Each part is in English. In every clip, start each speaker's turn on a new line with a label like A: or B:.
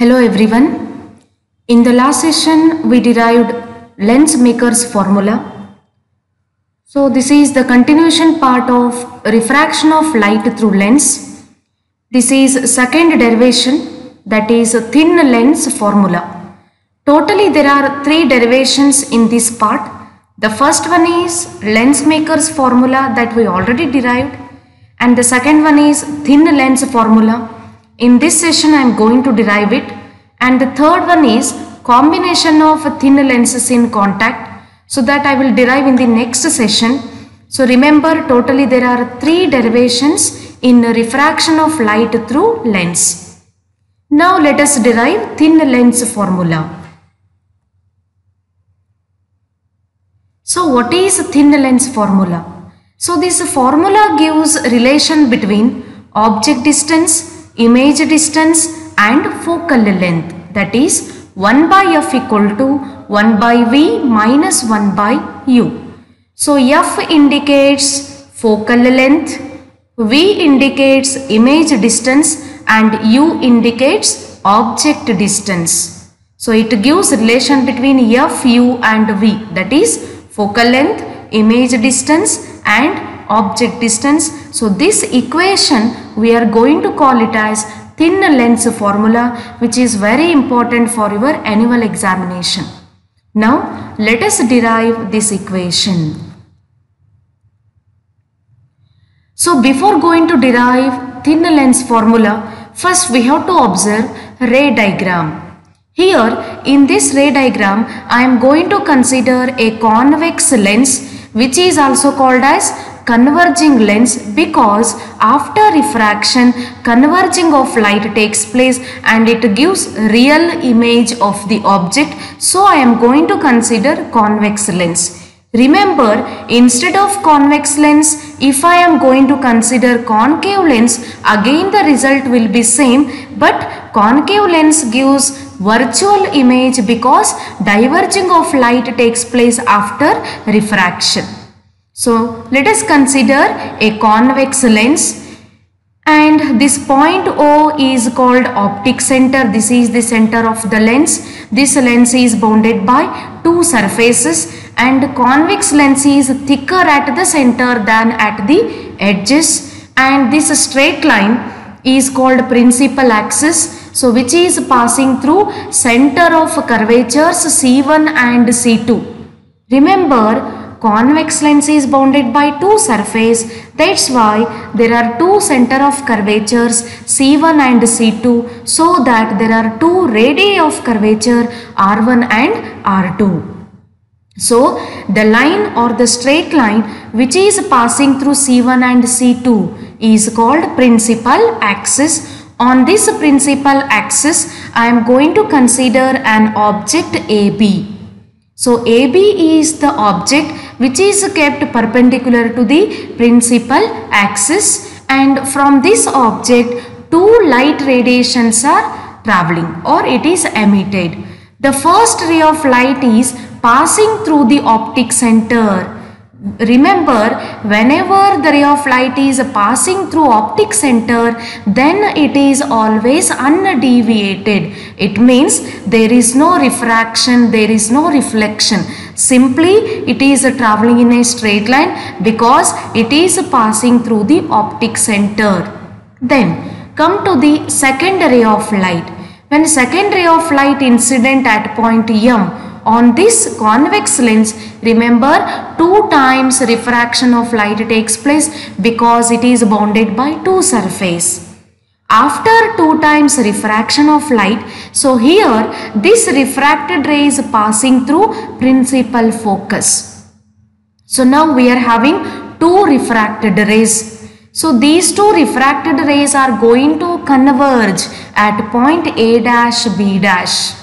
A: Hello everyone. In the last session we derived Lensmaker's formula. So this is the continuation part of refraction of light through lens. This is second derivation, that is thin lens formula. Totally there are three derivations in this part. The first one is Lensmaker's formula that we already derived, and the second one is thin lens formula. In this session I am going to derive it, and the third one is combination of thin lenses in contact, so that I will derive in the next session. So remember, totally there are three derivations in refraction of light through lens. Now let us derive thin lens formula. So what is thin lens formula? So this formula gives relation between object distance, image distance and focal length, that is 1 by f equal to 1 by v minus 1 by u. So f indicates focal length, v indicates image distance and u indicates object distance. So it gives relation between f, u and v, that is focal length, image distance and object distance. So this equation we are going to call it as thin lens formula, which is very important for your annual examination. Now let us derive this equation. So before going to derive thin lens formula, first we have to observe ray diagram. Here in this ray diagram I am going to consider a convex lens, which is also called as converging lens, because after refraction converging of light takes place and it gives real image of the object. So I am going to consider convex lens. Remember, instead of convex lens, if I am going to consider concave lens, again the result will be same, but concave lens gives virtual image because diverging of light takes place after refraction. So let us consider a convex lens, and this point O is called optic center. This is the center of the lens. This lens is bounded by two surfaces, and convex lens is thicker at the center than at the edges, and this straight line is called principal axis, so which is passing through center of curvatures C1 and C2. Remember, convex lens is bounded by two surfaces, that's why there are two center of curvatures C1 and C2, so that there are two radii of curvature R1 and R2. So the line or the straight line which is passing through C1 and C2 is called principal axis. On this principal axis I am going to consider an object AB. So AB is the object which is kept perpendicular to the principal axis, and from this object two light radiations are travelling or it is emitted. The first ray of light is passing through the optic center. Remember, whenever the ray of light is passing through optic center, then it is always undeviated. It means there is no refraction, there is no reflection. Simply it is traveling in a straight line because it is passing through the optic center. Then come to the second ray of light. When second ray of light incident at point M on this convex lens, remember 2 times refraction of light takes place because it is bounded by two surfaces. After 2 times refraction of light, so here this refracted ray is passing through principal focus. So now we are having 2 refracted rays. So these 2 refracted rays are going to converge at point A dash B dash.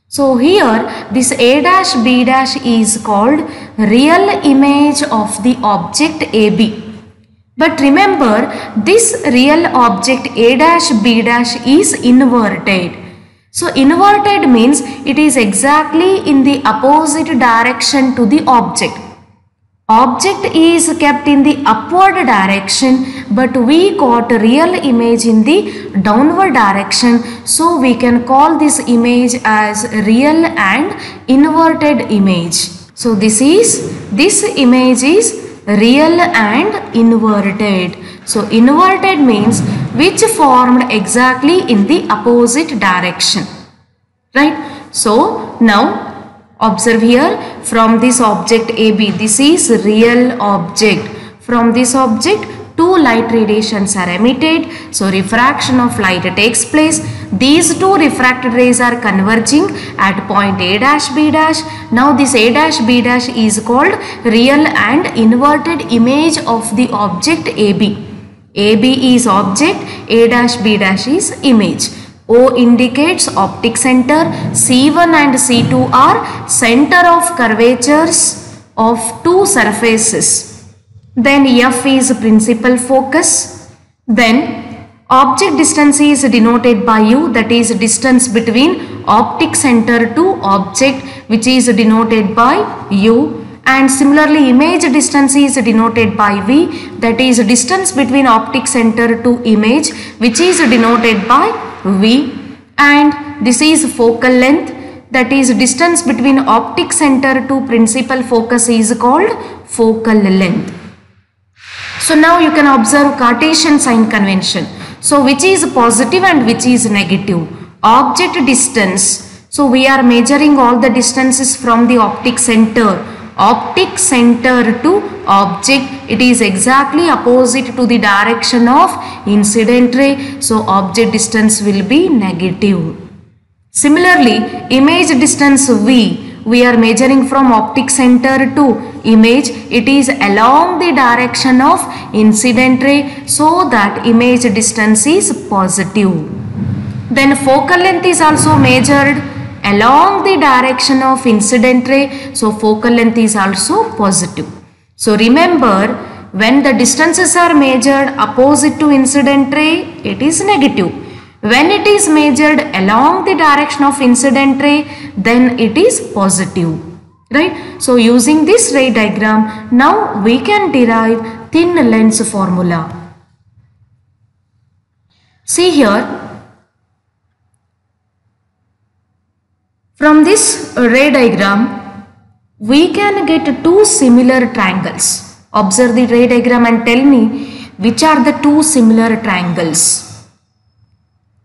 A: So here this A dash B dash is called real image of the object AB. But remember, this real object A dash B dash is inverted. So inverted means it is exactly in the opposite direction to the object. Object is kept in the upward direction, but we got real image in the downward direction. So we can call this image as real and inverted image. So this image is real and inverted. So inverted means which formed exactly in the opposite direction. Right? So now observe here, from this object AB, this is real object. From this object, two light radiations are emitted. So refraction of light takes place. These two refracted rays are converging at point A dash B dash. Now this A dash B dash is called real and inverted image of the object AB. AB is object, A dash B dash is image. O indicates optic center, C1 and C2 are center of curvatures of two surfaces. Then F is principal focus. Then object distance is denoted by U, that is distance between optic center to object, which is denoted by U. And similarly image distance is denoted by V, that is distance between optic center to image, which is denoted by V. And this is focal length, that is distance between optic center to principal focus is called focal length. So now you can observe Cartesian sign convention. So which is positive and which is negative? Object distance. So we are measuring all the distances from the optic center. Optic center to object, it is exactly opposite to the direction of incident ray. So object distance will be negative. Similarly, image distance V, we are measuring from optic center to image, it is along the direction of incident ray, so that image distance is positive. Then focal length is also measured along the direction of incident ray, so focal length is also positive. So remember, when the distances are measured opposite to incident ray, it is negative. When it is measured along the direction of incident ray, then it is positive. Right? So using this ray diagram, now we can derive thin lens formula. See here, from this ray diagram, we can get two similar triangles. Observe the ray diagram and tell me which are the two similar triangles.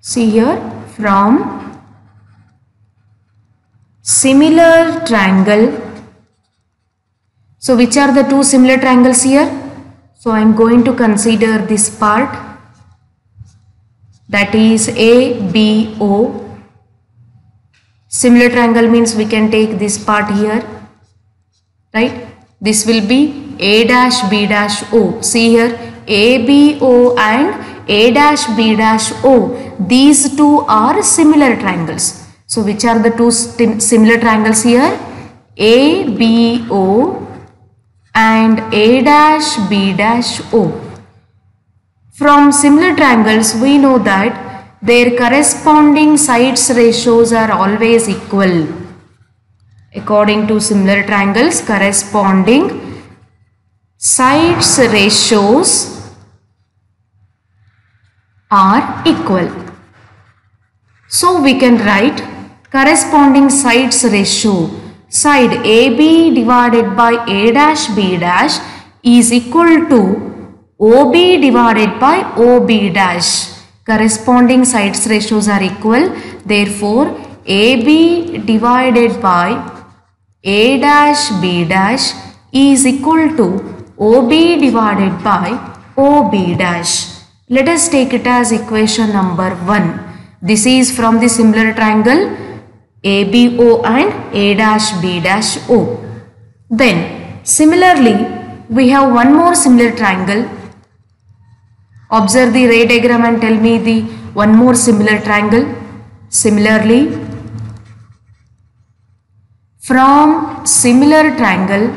A: See here, from similar triangle. So which are the two similar triangles here? So I am going to consider this part, that is ABO. Similar triangle means we can take this part here, right? This will be A dash B dash O. See here, ABO and A dash B dash O. These two are similar triangles. So which are the two similar triangles here? ABO and A dash B dash O. From similar triangles, we know that their corresponding sides ratios are always equal. According to similar triangles, corresponding sides ratios are equal. So we can write corresponding sides ratio. Side AB divided by A dash B dash is equal to OB divided by OB dash. Corresponding sides ratios are equal. Therefore, AB divided by A dash B dash is equal to OB divided by OB dash. Let us take it as equation number 1. This is from the similar triangle ABO and A dash B dash O. Then similarly, we have one more similar triangle. Observe the ray diagram and tell me the one more similar triangle. Similarly, from similar triangle,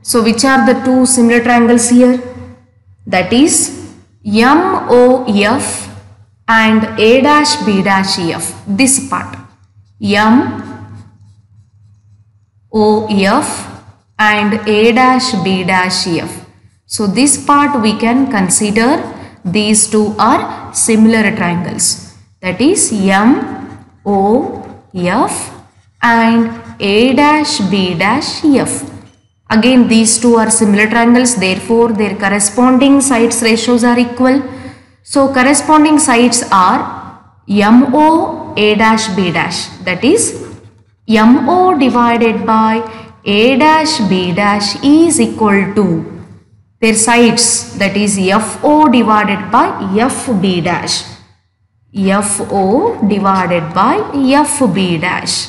A: so which are the two similar triangles here? That is MOF and A dash B dash EF. This part, MOF OF and A dash B dash F. So this part we can consider these two are similar triangles, that is MOF and A dash B dash F. Again these two are similar triangles, therefore their corresponding sides ratios are equal. So corresponding sides are MO A dash B dash, that is MO divided by A dash B dash is equal to their sides, that is FO divided by FB dash. FO divided by FB dash.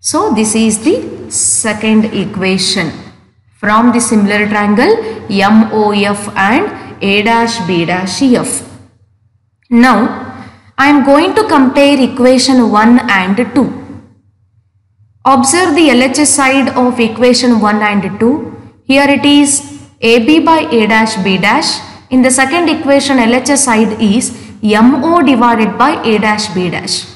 A: So this is the second equation from the similar triangle MOF and A dash B dash F. Now I am going to compare equation 1 and 2. Observe the LHS side of equation 1 and 2. Here it is AB by A dash B dash. In the second equation LHS side is MO divided by A dash B dash.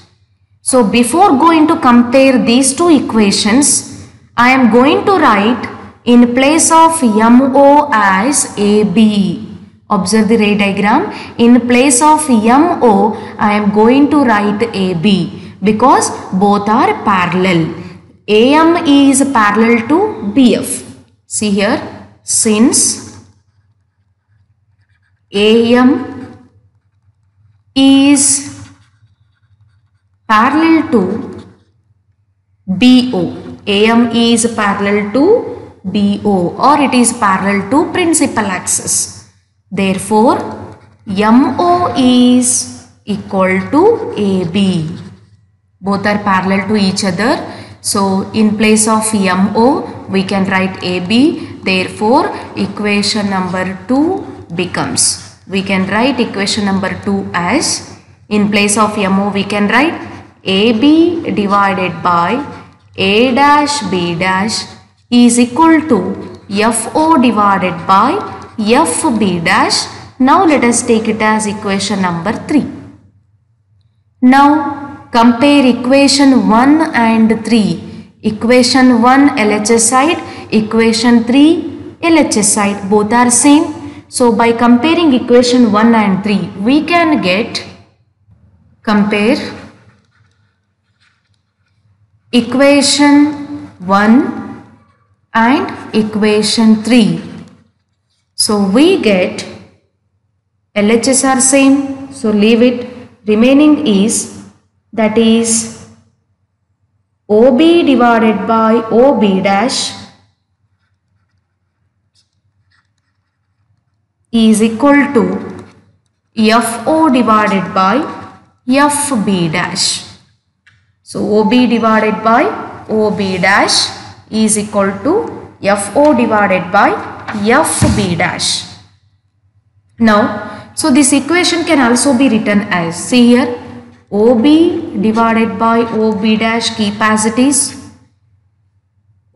A: So before going to compare these two equations, I am going to write in place of MO as AB. Observe the ray diagram. In place of MO, I am going to write AB because both are parallel. AM is parallel to BF. See here, since AM is parallel to BO. AM is parallel to BO, or it is parallel to principal axis. Therefore, MO is equal to AB. Both are parallel to each other. So, in place of MO, we can write AB. Therefore, equation number 2 becomes, we can write equation number 2 as, in place of MO, we can write AB divided by A dash B dash is equal to FO divided by FB dash. Now let us take it as equation number 3. Now compare equation 1 and 3. Equation 1 LHS side, equation 3 LHS side, both are same. So by comparing equation 1 and 3, we can get, compare equation 1 and equation 3. So we get LHS are same, so leave it. Remaining is, that is OB divided by OB dash is equal to FO divided by FB dash. So OB divided by OB dash is equal to FO divided by FB dash. Now, so this equation can also be written as, see here, OB divided by OB dash, keep as it is,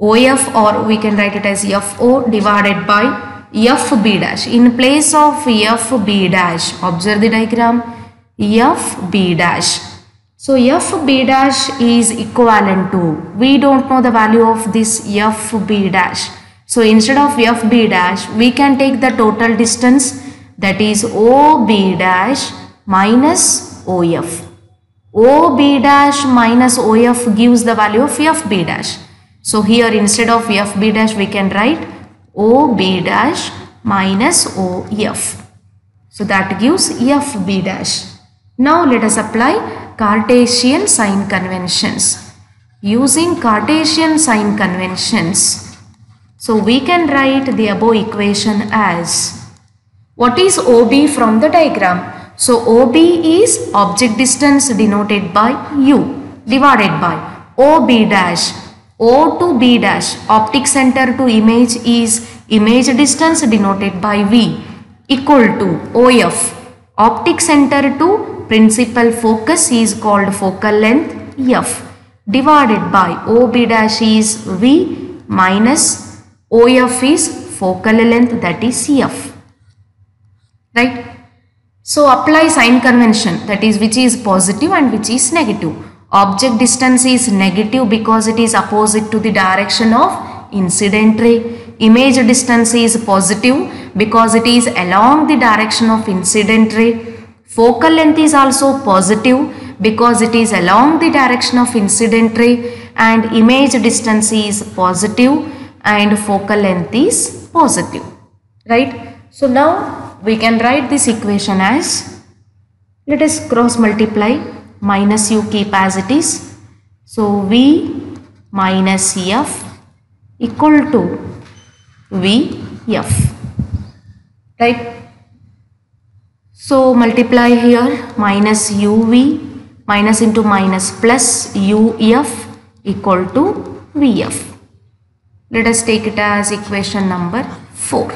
A: OF, or we can write it as FO divided by FB dash. In place of FB dash, observe the diagram, FB dash. So FB dash is equivalent to, we don't know the value of this FB dash. So instead of FB dash, we can take the total distance, that is OB dash minus OF. OB dash minus OF gives the value of FB dash. So here instead of FB dash, we can write OB dash minus OF. So that gives FB dash. Now let us apply Cartesian sign conventions. Using Cartesian sign conventions, so we can write the above equation as, what is OB from the diagram? So OB is object distance denoted by U divided by OB dash. O to B dash, optic center to image, is image distance denoted by V, equal to OF. Optic center to principal focus is called focal length F, divided by OB dash is V minus OF is focal length, that is F. Right? So apply sign convention, that is which is positive and which is negative. Object distance is negative because it is opposite to the direction of incident ray. Image distance is positive because it is along the direction of incident ray. Focal length is also positive because it is along the direction of incident ray, and image distance is positive and focal length is positive, right? So now we can write this equation as, let us cross multiply, minus u keep as it is. So V minus F equal to Vf, right? So multiply here, minus uv, minus into minus plus uf equal to Vf. Let us take it as equation number 4.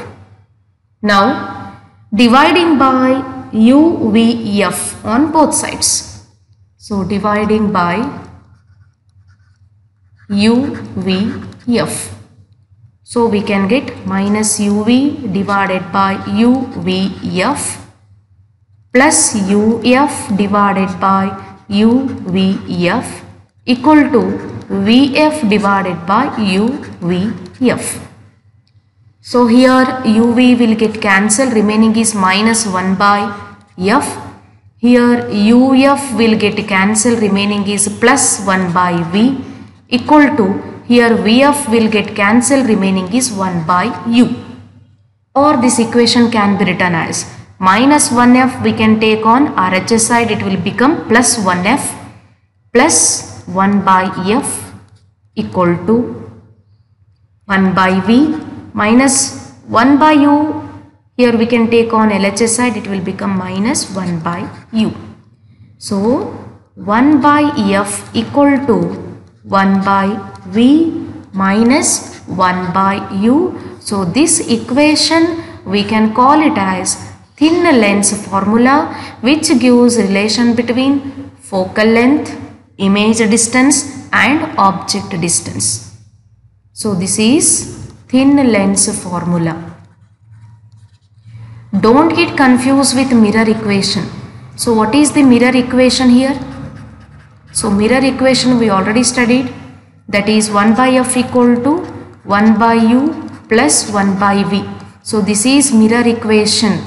A: Now dividing by uvf on both sides. So dividing by uvf. So we can get minus uv divided by uvf plus uf divided by uvf equal to Vf divided by uvf. So here uv will get cancelled, remaining is minus 1 by f. Here uf will get cancelled, remaining is plus 1 by v equal to, here Vf will get cancelled, remaining is 1 by u. Or this equation can be written as minus 1f we can take on RHS side, it will become plus 1f plus 1 by f equal to 1 by v minus 1 by u. Here we can take on LHS side, it will become minus 1 by u. So 1 by f equal to 1 by v minus 1 by u. So this equation we can call it as thin lens formula, which gives relation between focal length, image distance and object distance. So this is thin lens formula. Don't get confused with mirror equation. So what is the mirror equation here? So mirror equation we already studied, that is 1 by f equal to 1 by u plus 1 by v. So this is mirror equation,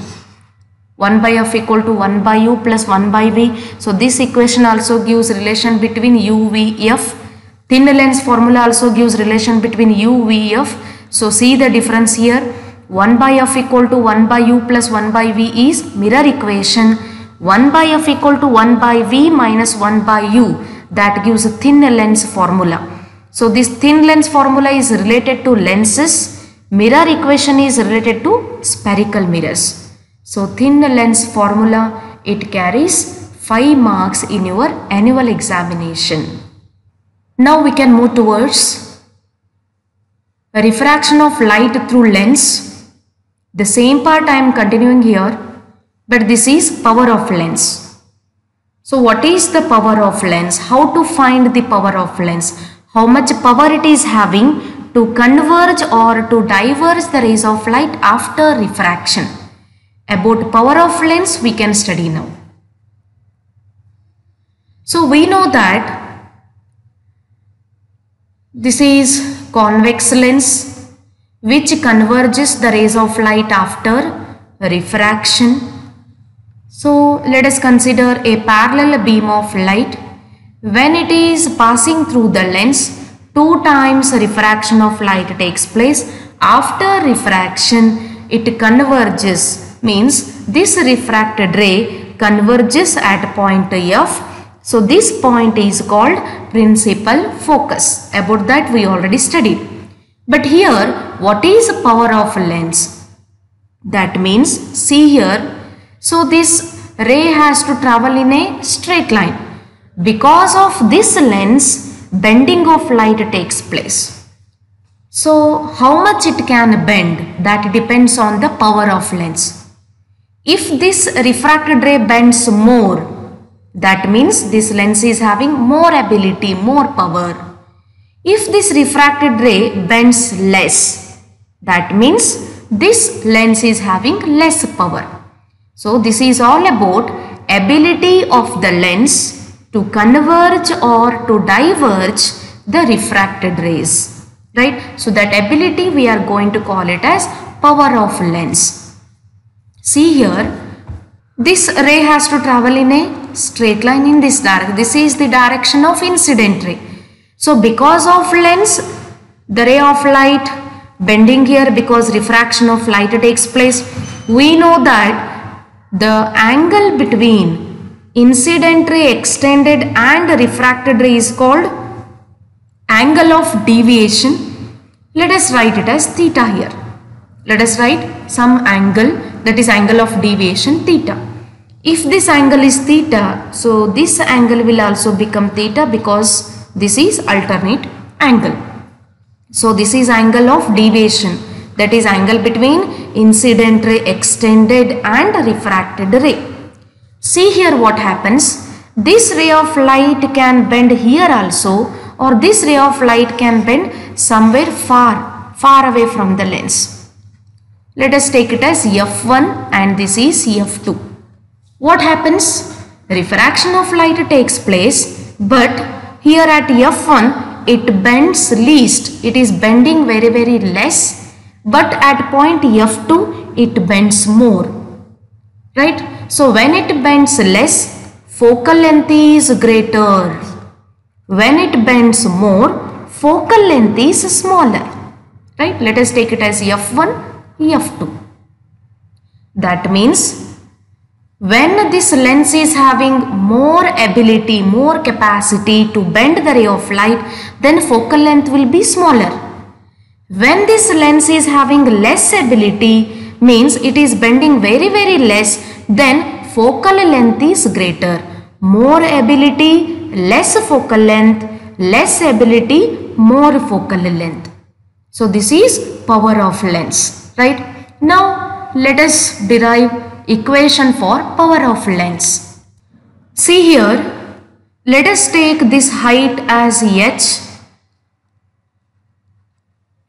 A: 1 by f equal to 1 by u plus 1 by v. So this equation also gives relation between u, v, f. Thin lens formula also gives relation between u, v, f. So see the difference here, 1 by f equal to 1 by u plus 1 by v is mirror equation. 1 by f equal to 1 by v minus 1 by u, that gives a thin lens formula. So this thin lens formula is related to lenses. Mirror equation is related to spherical mirrors. So thin lens formula, it carries 5 marks in your annual examination. Now we can move towards refraction of light through lens. The same part I am continuing here, but this is power of lens. So what is the power of lens? How to find the power of lens? How much power it is having to converge or to diverge the rays of light after refraction? About power of lens we can study now. So we know that this is convex lens which converges the rays of light after refraction. So let us consider a parallel beam of light. When it is passing through the lens, 2 times refraction of light takes place. After refraction, it converges, means this refracted ray converges at point F. So this point is called principal focus. About that we already studied. But here, what is power of lens? That means, see here, so this ray has to travel in a straight line. Because of this lens, bending of light takes place. So how much it can bend, that depends on the power of lens. If this refracted ray bends more, that means this lens is having more ability, more power. If this refracted ray bends less, that means this lens is having less power. So this is all about ability of the lens to converge or to diverge the refracted rays, right? So that ability we are going to call it as power of lens. See here, this ray has to travel in a straight line in this direction. This is the direction of incident ray. So because of lens, the ray of light bending here, because refraction of light takes place, we know that the angle between incident ray extended and refracted ray is called angle of deviation. Let us write it as theta here. Let us write some angle, that is angle of deviation, theta. If this angle is theta, so this angle will also become theta because this is alternate angle. So this is angle of deviation, that is angle between incident ray extended and refracted ray. See here what happens. This ray of light can bend here also, or this ray of light can bend somewhere far away from the lens. Let us take it as F1 and this is F2. What happens? Refraction of light takes place, but here at F1 it bends least. It is bending very less, but at point F2 it bends more, right? So when it bends less, focal length is greater. When it bends more, focal length is smaller, right? Let us take it as F1, F2. That means when this lens is having more ability, more capacity to bend the ray of light, then focal length will be smaller. When this lens is having less ability, means it is bending very less, then focal length is greater. More ability, less focal length, less ability, more focal length. So this is power of lens, right? Now let us derive equation for power of lens. See here, let us take this height as h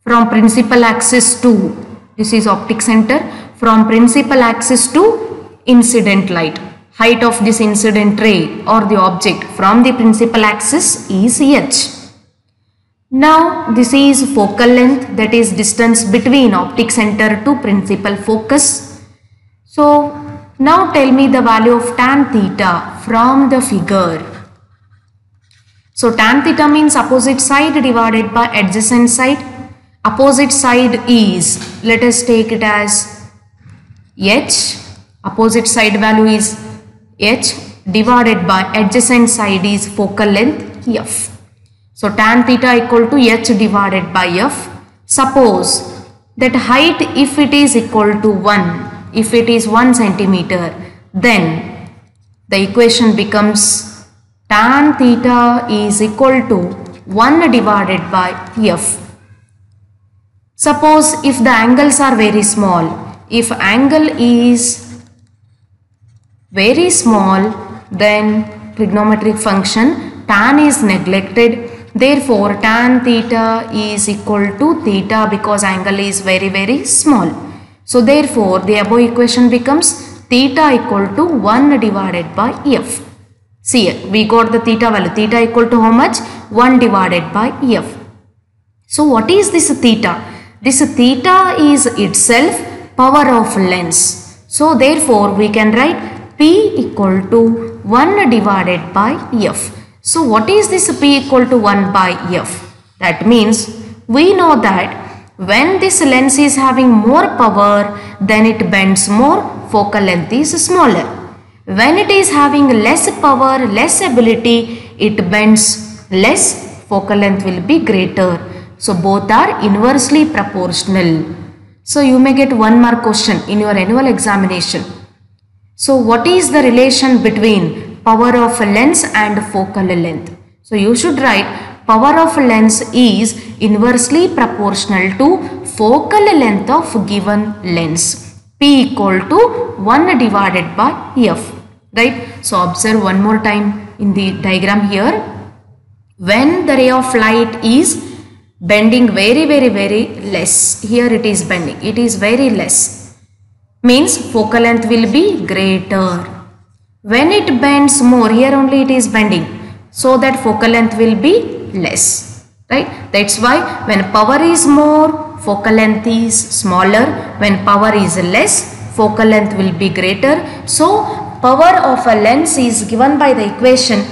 A: from principal axis to, this is optic center, from principal axis to incident light. Height of this incident ray or the object from the principal axis is h. Now this is focal length, that is distance between optic center to principal focus. So now tell me the value of tan theta from the figure. So tan theta means opposite side divided by adjacent side. Opposite side is, let us take it as h. Opposite side value is h divided by adjacent side is focal length f. So tan theta equal to h divided by f. Suppose that height, if it is equal to 1, if it is 1 centimeter, then the equation becomes tan theta is equal to 1 divided by f. Suppose if the angles are very small, if angle is very small, then trigonometric function tan is neglected. Therefore tan theta is equal to theta because angle is very small. So therefore the above equation becomes theta equal to 1 divided by f. See here, we got the theta value. Theta equal to how much? 1 divided by f. So what is this theta? This theta is itself power of lens. So therefore we can write P equal to 1 divided by f. So what is this P equal to 1 by f? That means we know that when this lens is having more power, then it bends more, focal length is smaller. When it is having less power, less ability, it bends less, focal length will be greater. So both are inversely proportional. So you may get 1 mark question in your annual examination. So what is the relation between power of a lens and focal length? So you should write power of lens is inversely proportional to focal length of given lens. P equal to 1 divided by f. Right? So observe one more time in the diagram here. When the ray of light is bending very less, here it is bending, it is very less, means focal length will be greater. When it bends more, here only it is bending, so that focal length will be less, right? That's why when power is more, focal length is smaller. When power is less, focal length will be greater. So power of a lens is given by the equation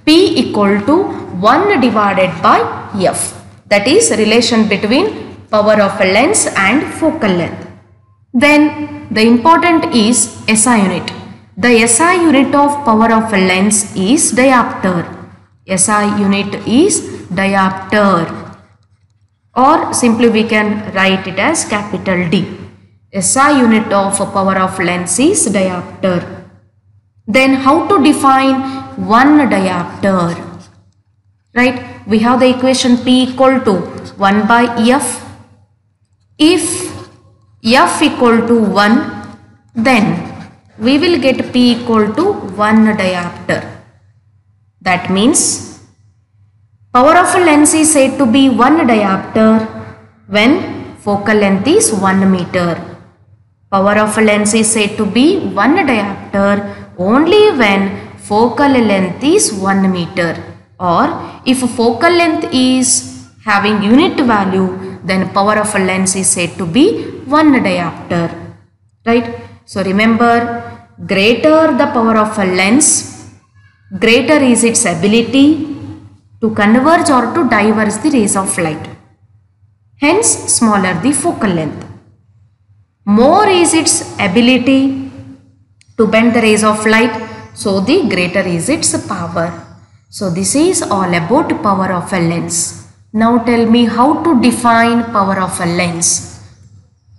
A: P equal to 1 divided by F. That is relation between power of a lens and focal length. Then the important is SI unit. The SI unit of power of a lens is diopter. SI unit is diopter, or simply we can write it as capital D. SI unit of power of lens is diopter. Then how to define one diopter? Right? We have the equation P equal to 1 by F. If F equal to 1, then we will get P equal to 1 diopter. That means power of a lens is said to be 1 diopter when focal length is 1 meter. Power of a lens is said to be 1 diopter only when focal length is 1 meter, or if focal length is having unit value, then power of a lens is said to be 1 diopter, right? So remember, greater the power of a lens, greater is its ability to converge or to diverge the rays of light. Hence, smaller the focal length. More is its ability to bend the rays of light, so the greater is its power. So this is all about power of a lens. Now tell me how to define power of a lens.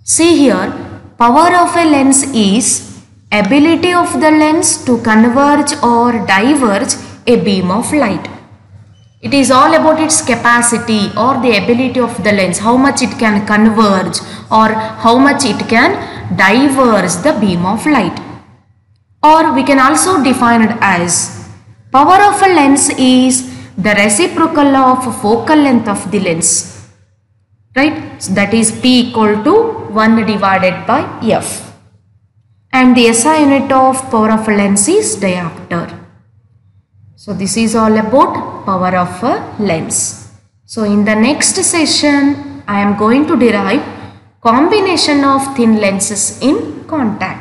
A: See here, power of a lens is ability of the lens to converge or diverge a beam of light. It is all about its capacity or the ability of the lens, how much it can converge or how much it can diverge the beam of light. Or we can also define it as power of a lens is the reciprocal of focal length of the lens, right? So that is P equal to 1 divided by F. And the SI unit of power of a lens is diopter. So this is all about power of a lens. So in the next session, I am going to derive combination of thin lenses in contact.